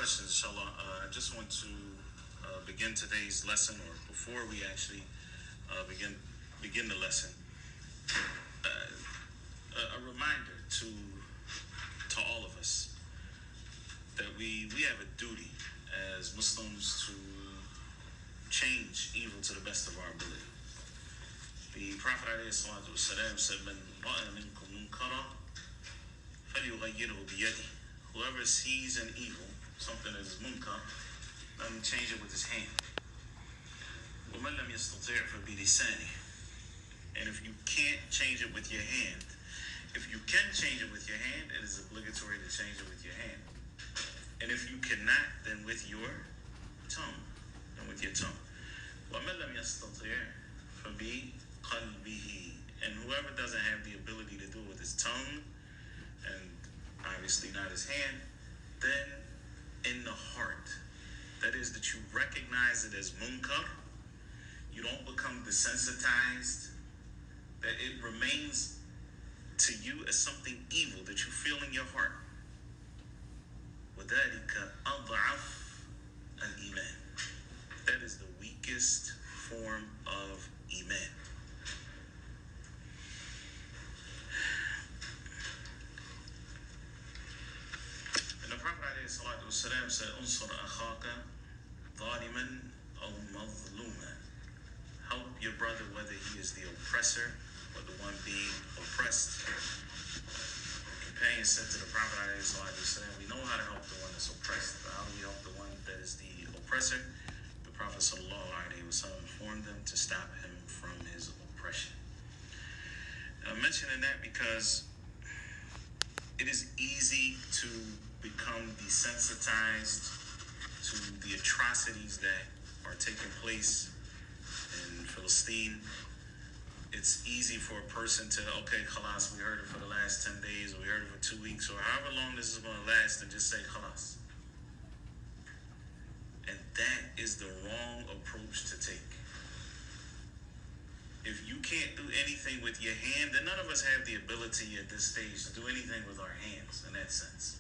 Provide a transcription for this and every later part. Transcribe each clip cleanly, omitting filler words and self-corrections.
questions, inshallah. I just want to begin today's lesson, or before we actually begin the lesson, a reminder to all of us that we have a duty as Muslims to change evil to the best of our ability. The Prophet ﷺ said, "Man ra'a minkum munkara falyughayyirhu biyadihi." Whoever sees an evil, something that is munkar, let him change it with his hand. وَمَنْ لَمْ يَسْتَطِعْ فَبِلِسَانِهِ. And if you can't change it with your hand, if you can change it with your hand, it is obligatory to change it with your hand. And if you cannot, then with your tongue. And with your tongue. وَمَنْ لَمْ يَسْتَطِعْ فَبِقَلْبِهِ. And whoever doesn't have the ability to do it with his tongue, and obviously not his hand, then in the heart. That is, that you recognize it as munkar. You don't become desensitized. That it remains to you as something evil that you feel in your heart. وَذَلِكَ أَضْعَفُ الْإِيمَانِ. That is the weakest form of iman. Prophet said, "Unsur akhaka zaliman aw mazluma." Help your brother whether he is the oppressor or the one being oppressed. The companion said to the Prophet, "We know how to help the one that's oppressed, but how do we help the one that is the oppressor?" The Prophet ﷺ informed them to stop him from his oppression. And I'm mentioning that because it is easy to become desensitized to the atrocities that are taking place in Palestine. It's easy for a person to, okay, khalas, we heard it for the last 10 days, or we heard it for 2 weeks, or however long this is going to last, and just say khalas. And that is the wrong approach to take. If you can't do anything with your hand, then none of us have the ability at this stage to do anything with our hands in that sense.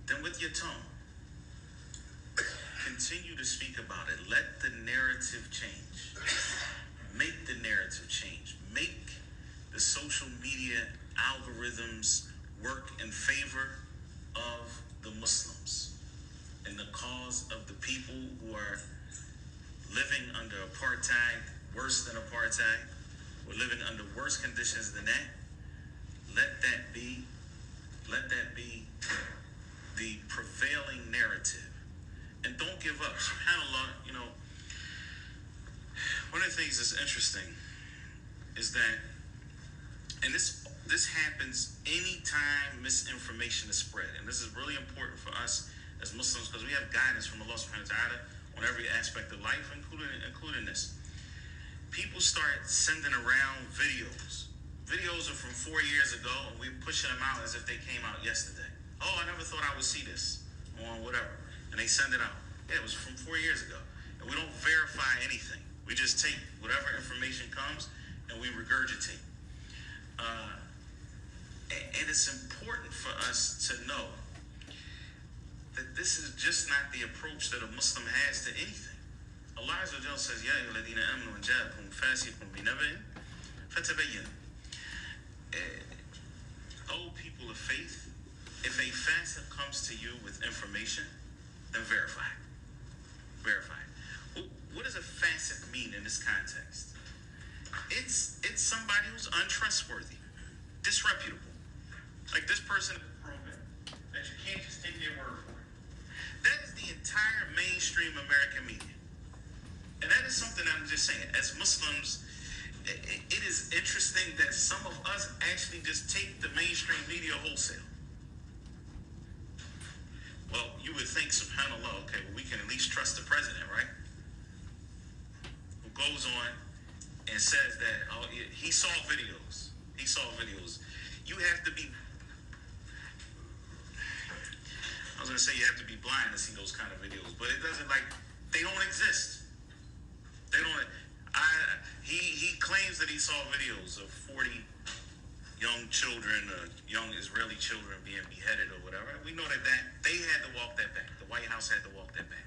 Then with your tongue, continue to speak about it. Let the narrative change. Make the narrative change. Make the social media algorithms work in favor of the Muslims and the cause of the people who are living under apartheid, worse than apartheid, or living under worse conditions than that. Let that be the prevailing narrative. And don't give up. SubhanAllah, one of the things that's interesting is that, and this happens anytime misinformation is spread. And this is really important for us as Muslims because we have guidance from Allah subhanahu wa ta'ala on every aspect of life, including this. People start sending around videos. Videos are from 4 years ago, and we're pushing them out as if they came out yesterday. Oh, I never thought I would see this on whatever. And they send it out. Yeah, it was from 4 years ago. And we don't verify anything. We just take whatever information comes and we regurgitate. And it's important for us to know that this is just not the approach that a Muslim has to anything. Allah Azza wa Jalla says, "Ya ayyuhalladhina amanu in ja'akum fasiqun binaba'in fatabayyanu." O people of faith, if a fasiq comes to you with information, then verify it. Verify it. What does a fasiq mean in this context? It's somebody who's untrustworthy, disreputable. Like this person is proven that you can't just take their word for it. That is the entire mainstream American media. And that is something I'm just saying. As Muslims, it is interesting that some of us actually just take the mainstream media wholesale. Well, you would think, subhanAllah, okay, well, we can at least trust the president, right? Who goes on and says that he saw videos. He saw videos. You have to be, I was going to say you have to be blind to see those kind of videos, but it doesn't, they don't exist. They don't, he claims that he saw videos of 40, young children, young Israeli children being beheaded or whatever. We know that they had to walk that back. The White House had to walk that back.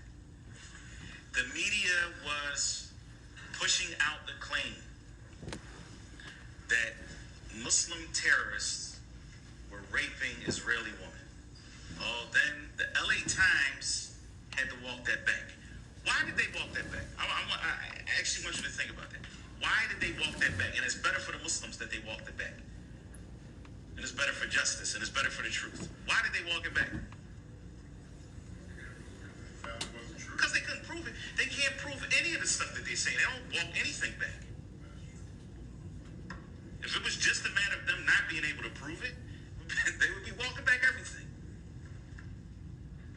The media was pushing out the claim that Muslim terrorists were raping Israeli women. Oh, then the LA Times had to walk that back. Why did they walk that back? I actually want you to think about that. Why did they walk that back? And it's better for the Muslims that they walked it back. And it's better for justice, and it's better for the truth. Why did they walk it back? Because they couldn't prove it. They can't prove any of the stuff that they say. They don't walk anything back. If it was just a matter of them not being able to prove it, they would be walking back everything.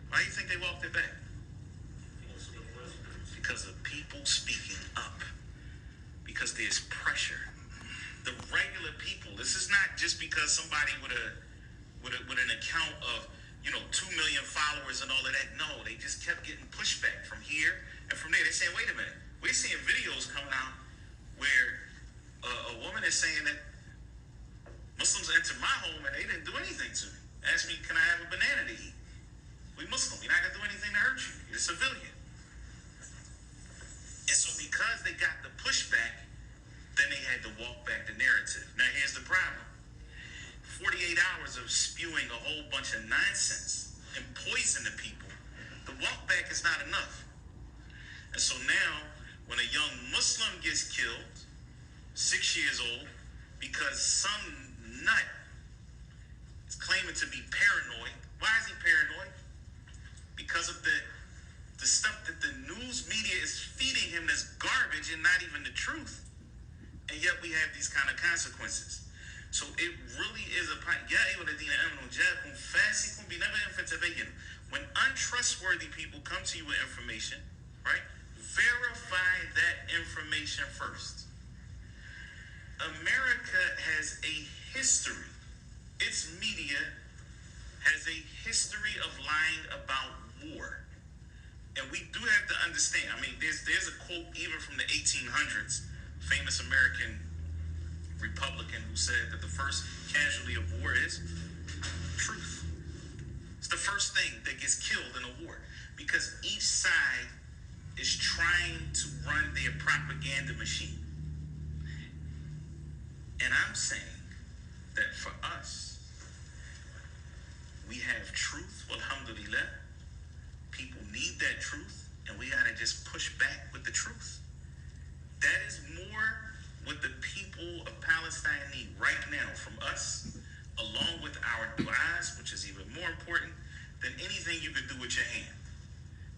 Why do you think they walked it back? Because of people speaking up. Because there's pressure. The regular people. This is not just because somebody with an account of 2 million followers and all of that. No, they just kept getting pushback from here and from there. They're saying, wait a minute, we're seeing videos coming out where a woman is saying that Muslims entered my home and they didn't do anything to me. Asked me, can I have a banana to eat? We Muslim, you're not gonna do anything to hurt you. You're a civilian. And so because they got the pushback, then they had to walk back the narrative. Now here's the problem. 48 hours of spewing a whole bunch of nonsense and poison to people, the walk back is not enough. And so now, when a young Muslim gets killed, 6 years old, because some nut is claiming to be paranoid. Why is he paranoid? Because of the stuff that the news media is feeding him that's garbage and not even the truth. And yet we have these kind of consequences. So it really is a point. When untrustworthy people come to you with information, right? Verify that information first. America has a history. Its media has a history of lying about war. And we do have to understand. I mean, there's a quote even from the 1800s, famous American Republican who said that the first casualty of war is truth. It's the first thing that gets killed in a war because each side is trying to run their propaganda machine. And I'm saying that for us, we have truth, alhamdulillah. People need that truth, and we gotta just push back with the truth. That is more what the people of Palestine need right now from us, along with our du'as, which is even more important than anything you could do with your hand.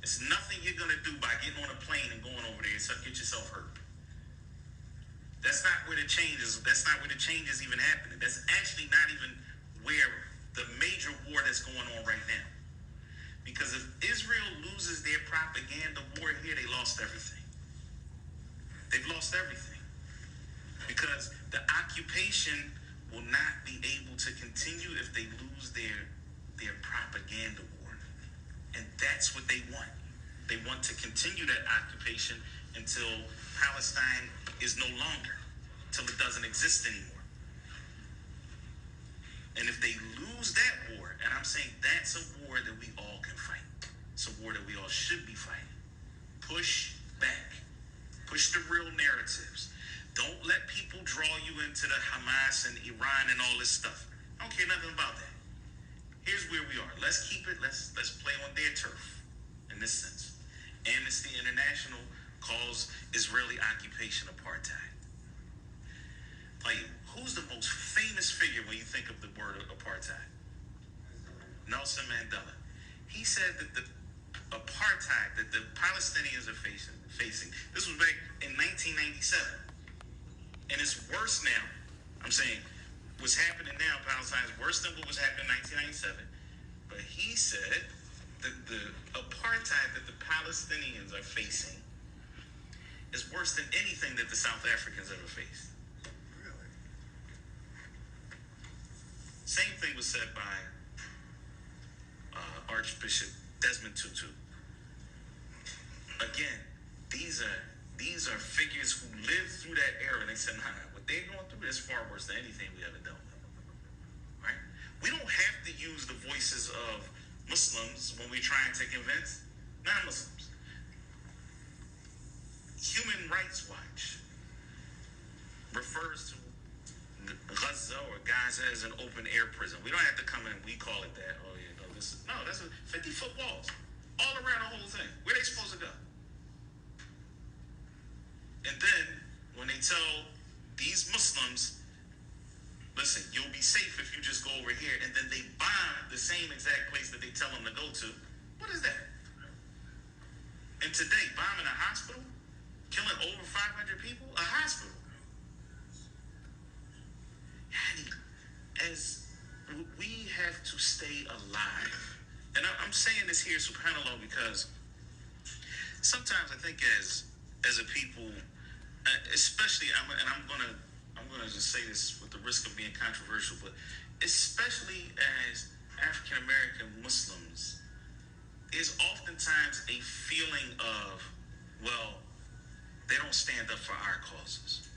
It's nothing you're gonna do by getting on a plane and going over there and get yourself hurt. That's not where the change is. That's not where the change is even happening. That's actually not even where the major war that's going on right now. Because if Israel loses their propaganda war here, they lost everything. They've lost everything. Because the occupation will not be able to continue if they lose their propaganda war. And that's what they want. They want to continue that occupation until Palestine is no longer, till it doesn't exist anymore. And if they lose that war, and I'm saying that's a war that we all can fight. It's a war that we all should be fighting. Push back. Push the real narratives. Don't let people draw you into the Hamas and Iran and all this stuff. I don't care nothing about that. Here's where we are. Let's keep it. Let's play on their turf in this sense. Amnesty International calls Israeli occupation apartheid. Like, who's the most famous figure when you think of the word apartheid? Nelson Mandela. He said that the apartheid that the Palestinians are facing, this was back in 1997. And it's worse now. I'm saying what's happening now in Palestine is worse than what was happening in 1997. But he said that the apartheid that the Palestinians are facing is worse than anything that the South Africans ever faced. Really? Same thing was said by Archbishop Desmond Tutu. Again, these are figures who lived through that era, and they said, nah, what they're going through is far worse than anything we ever dealt with. when we're trying to convince non-Muslims. Human Rights Watch refers to Gaza or Gaza as an open-air prison. We don't have to come in, we call it that. Oh, yeah, no, that's a 50-foot walls all around the whole thing. Where they supposed to go? And then, when they tell these Muslims, listen, you'll be safe if you just go over here, and then they bomb the same exact place that they tell them to go to. What is that? And today, bombing a hospital, killing over 500 people, a hospital. As we have to stay alive, and I'm saying this here, subhanAllah, because sometimes I think as a people, especially, I'm gonna just say this with the risk of being controversial, but especially as African American Muslims, is oftentimes a feeling of, well, they don't stand up for our causes.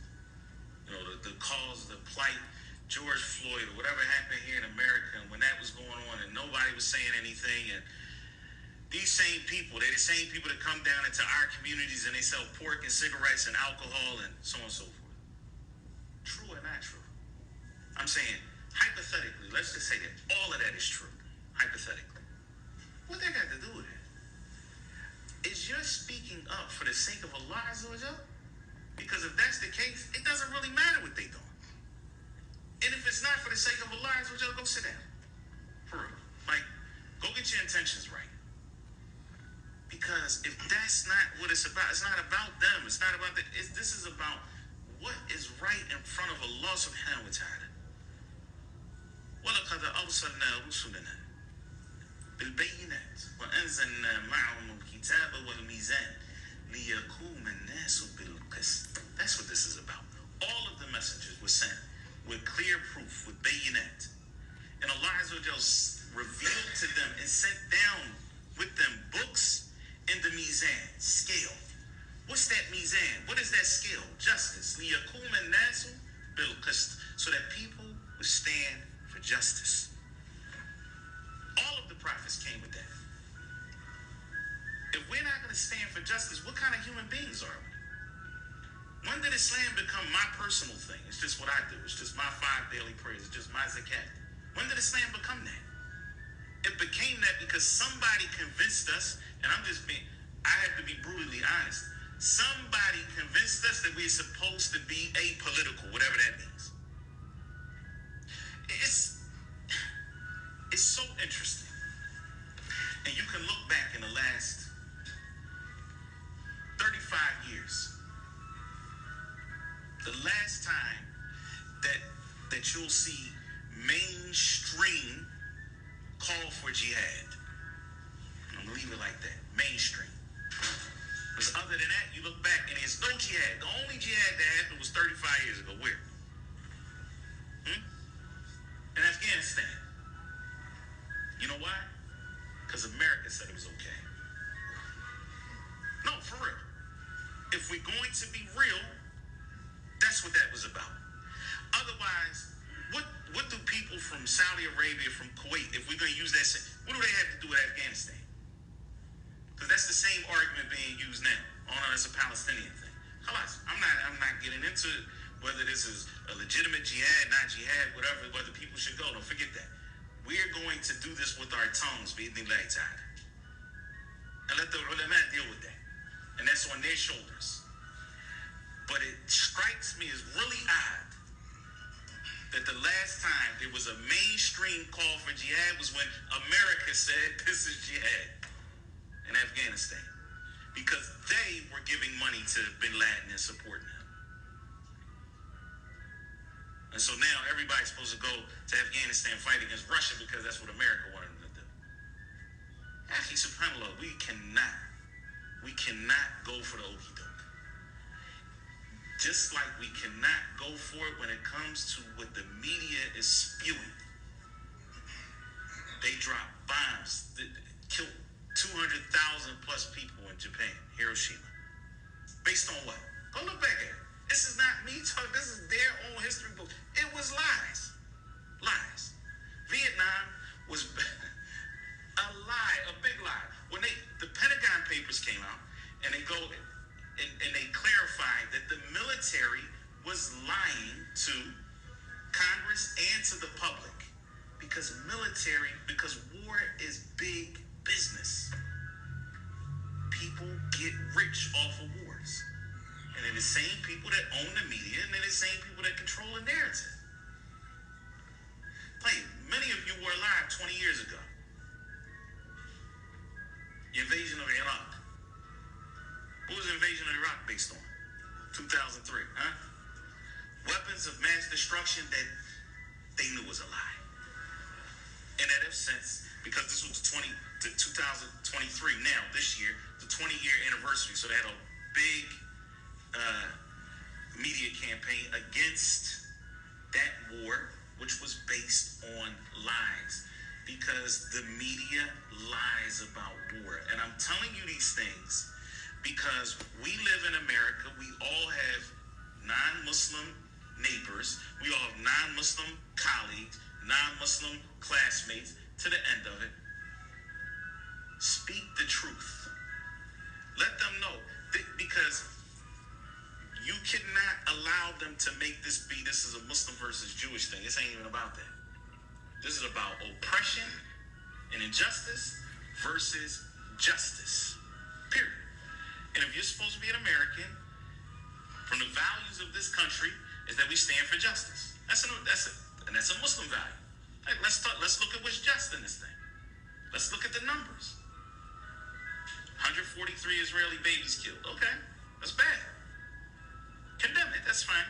You know, the cause, the plight, George Floyd or whatever happened here in America, and when that was going on and nobody was saying anything, and these same people, they're the same people that come down into our communities and they sell pork and cigarettes and alcohol and so on and so forth. True or not true? I'm saying, hypothetically, let's just say that all of that is true, hypothetically. What that got to do with it? Is you're speaking up for the sake of Allah Azza wa Jal? Because if that's the case, it doesn't really matter what they do. And if it's not for the sake of Allah Azza wa Jal, go sit down. For real. Like, go get your intentions right. Because if that's not what it's about them. It's not about this is about what is right in front of Allah subhanahu wa ta'ala. وَلَقَدْ أَرْسَلْنَا رُسُلَنَا بِالْبَيِّنَاتِ وَأَنزَلْنَا مَعَهُمُ الْكِتَابَ وَالْمِيزَانَ لِيَقُومَ النَّاسُ بِالْقِسْطِ. That's what this is about. All of the messengers were sent with clear proof, with bayinat. And Allah Azza wa Jal revealed to them and sent down with them books in the mizan, scale. What's that mizan? What is that scale? Justice. لِيَقُومَ النَّاسُ بِالْقِسْطِ. So that people would stand for justice. All of the prophets came with that. If we're not going to stand for justice, what kind of human beings are we? When did Islam become my personal thing? It's just what I do. It's just my 5 daily prayers. It's just my zakat. When did Islam become that? It became that because somebody convinced us, and I have to be brutally honest. Somebody convinced us that we're supposed to be apolitical, whatever that means. It's so interesting. And you can look back in the last 35 years. The last time that you'll see mainstream call for jihad. I'm gonna leave it like that. Mainstream. Because other than that, you look back and there's no jihad. The only jihad that happened was 35 years ago. Where? In Afghanistan. You know why? Because America said it was okay. No, for real. If we're going to be real, that's what that was about. Otherwise, what do people from Saudi Arabia, from Kuwait, if we're going to use that, what do they have to do with Afghanistan? Because that's the same argument being used now. Oh no, that's a Palestinian thing. Halas, I'm not getting into whether this is a legitimate jihad, not jihad, whether people should go. Don't forget that. We're going to do this with our tongues, bi'idhnillahi ta'ala. And let the ulama deal with that. And that's on their shoulders. But it strikes me as really odd that the last time there was a mainstream call for jihad was when America said this is jihad in Afghanistan. Because they were giving money to bin Laden and supporting him. And so now everybody's supposed to go to Afghanistan and fight against Russia because that's what America wanted them to do. Actually, subhanAllah, we cannot go for the okie doke. Just like we cannot go for it when it comes to what the media is spewing. They drop bombs that killed 200,000 plus people in Japan, Hiroshima. Based on what? Go look back at it. This is not me talking. This is their own history book. It was lies. Lies. Vietnam was a lie, a big lie. public. Because war is big business. People get rich off of wars. And they're the same people that own the media, and they're the same people that control the narrative. Like, many of you were alive 20 years ago. The invasion of Iraq. What was the invasion of Iraq based on? 2003, huh? Weapons of mass destruction that they knew was a lie. In that sense, because this was 2023 now, this year, the 20-year anniversary, so they had a big media campaign against that war, which was based on lies, because the media lies about war. And I'm telling you these things because we live in America. We all have non-Muslim neighbors. We all have non-Muslim colleagues, non-Muslim classmates, to the end of it. Speak the truth. Let them know, because you cannot allow them to make this is a Muslim versus Jewish thing. This ain't even about that. This is about oppression and injustice versus justice. Period. And if you're supposed to be an American, from the values of this country is that we stand for justice. That's a Muslim value. Like, let's look at what's just in this thing. Let's look at the numbers. 143 Israeli babies killed. Okay, that's bad. Condemn it. That's fine.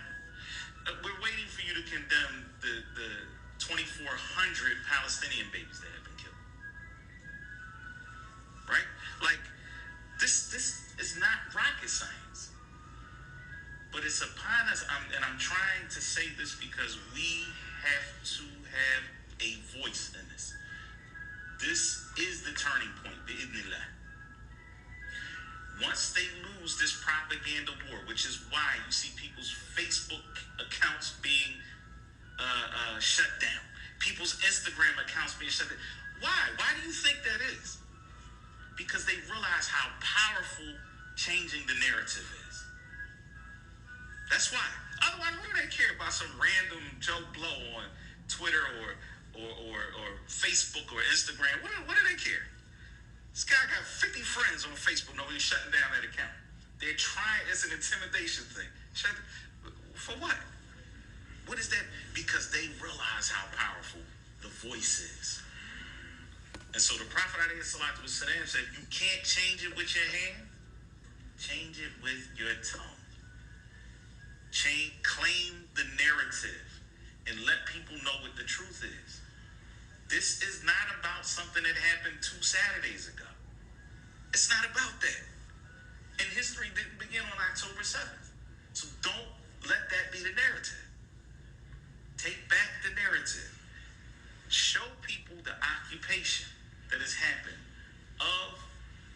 We're waiting for you to condemn the 2,400 Palestinian babies that have been killed. Right? Like, this is not rocket science. But it's upon us, and I'm trying to say this because we have to have a voice in this. This is the turning point, bi'idhnillah. Once they lose this propaganda war, which is why you see people's Facebook accounts being shut down, people's Instagram accounts being shut down. Why? Why do you think that is? Because they realize how powerful changing the narrative is. That's why. Otherwise, what do they care about some random Joe Blow on Twitter or Facebook or Instagram? What do they care? This guy got 50 friends on Facebook. Nobody's shutting down that account. They're trying. It's an intimidation thing. For what? What is that? Because they realize how powerful the voice is. And so the Prophet ﷺ said, you can't change it with your hand. Change it with your tongue. Claim the narrative and let people know what the truth is. This is not about something that happened 2 Saturdays ago. It's not about that. And history didn't begin on October 7th. So don't let that be the narrative. Take back the narrative. Show people the occupation that has happened of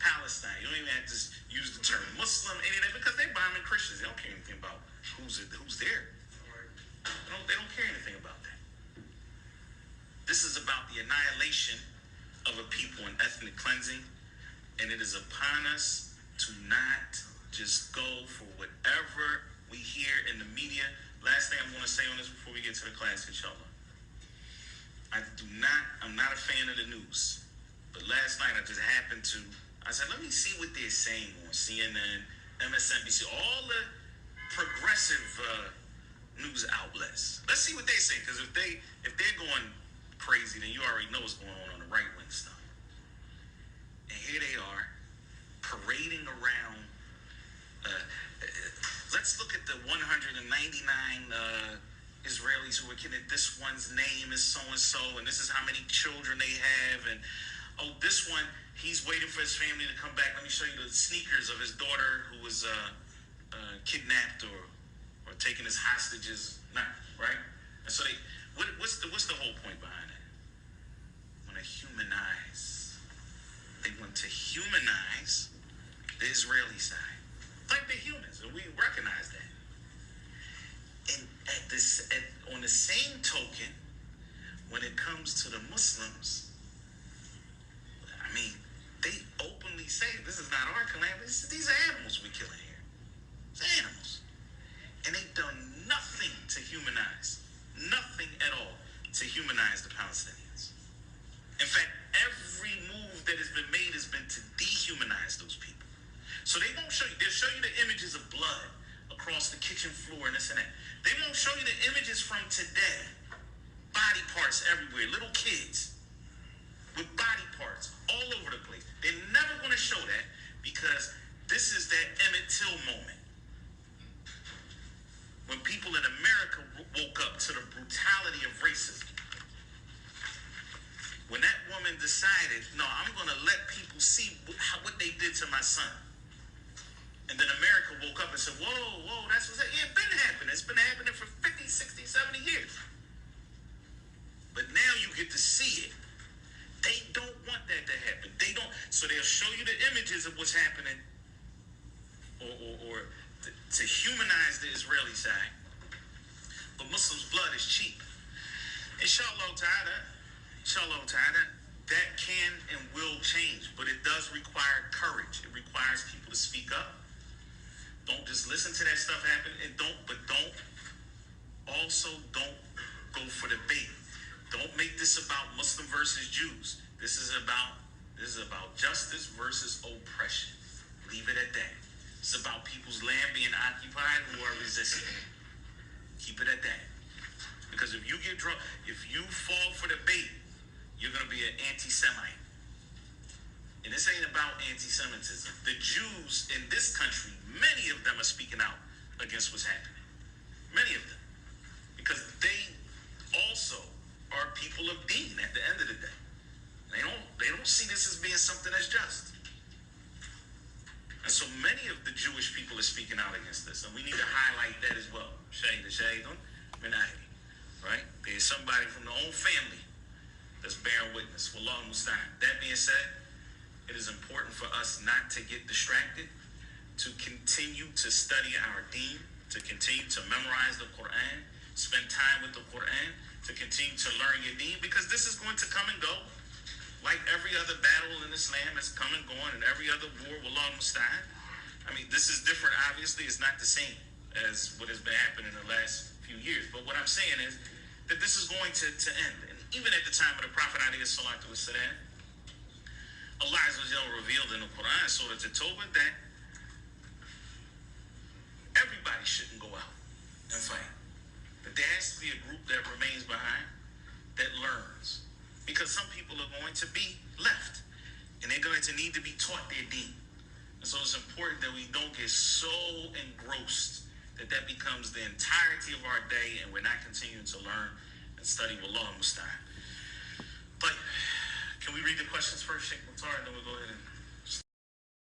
Palestine. You don't even have to use the term Muslim, anything, because they're bombing Christians. They don't care anything about who's there. They don't care anything about that. This is about the annihilation of a people and ethnic cleansing, and it is upon us to not just go for whatever we hear in the media. Last thing I'm going to say on this before we get to the class, inshallah. I'm not a fan of the news, but last night I said, let me see what they're saying on CNN, MSNBC, all the progressive news outlets. Let's see what they say, because if they're going crazy, then you already know what's going on the right wing stuff. And here they are parading around. Let's look at the 199 Israelis who were killed. This one's name is so and so, and this is how many children they have. And oh, this one, he's waiting for his family to come back. Let me show you the sneakers of his daughter who was kidnapped or taken as hostages. Right? And so what's the whole point behind it? They want to humanize the Israeli side. Like they're humans, and we recognize that. And on the same token, when it comes to the Muslims, I mean, they openly say this is not our calamity. These are animals we're killing here. It's animals. And they've done nothing to humanize. Nothing at all to humanize everywhere, little kids with body parts all over the place. They're never going to show that because this is that Emmett Till moment. When people in America woke up to the brutality of racism. When that woman decided, no, I'm going to let people see what they did to my son. And then America woke up and said, whoa, that's what's that. Yeah, it's been happening. It's been happening for 50, 60, 70 years. But now you get to see it. They don't want that to happen. They don't. So they'll show you the images of what's happening or to humanize the Israeli side. But Muslims' blood is cheap. Inshallah ta'ala, that can and will change. But it does require courage. It requires people to speak up. Don't just listen to that stuff happen and don't go for the bait. Don't make this about Muslim versus Jews. This is about justice versus oppression. Leave it at that. It's about people's land being occupied who are resisting. Keep it at that. Because if you fall for the bait, you're going to be an anti-Semite. And this ain't about anti-Semitism. The Jews in this country, many of them are speaking out against what's happening. Many of them. Because they also are people of deen at the end of the day. They don't see this as being something that's just. And so many of the Jewish people are speaking out against this. And we need to highlight that as well. Right? There's somebody from their own family that's bearing witness. Allah, المستعان. That being said, it is important for us not to get distracted, to continue to study our deen, to continue to memorize the Quran, spend time with the Quran, to continue to learn your deen, because this is going to come and go. Like every other battle in Islam has come and gone, and every other war, Allah المستعان. I mean, this is different, obviously. It's not the same as what has been happening in the last few years. But what I'm saying is that this is going to end. And even at the time of the Prophet ﷺ, Allah Azza wa Jalla revealed in the Quran, Surah At-Tawbah, that everybody shouldn't go out and fight. That there has to be a group that remains behind, that learns. Because some people are going to be left, and they're going to need to be taught their deen. And so it's important that we don't get so engrossed that becomes the entirety of our day, and we're not continuing to learn and study. Wallahu musta'an.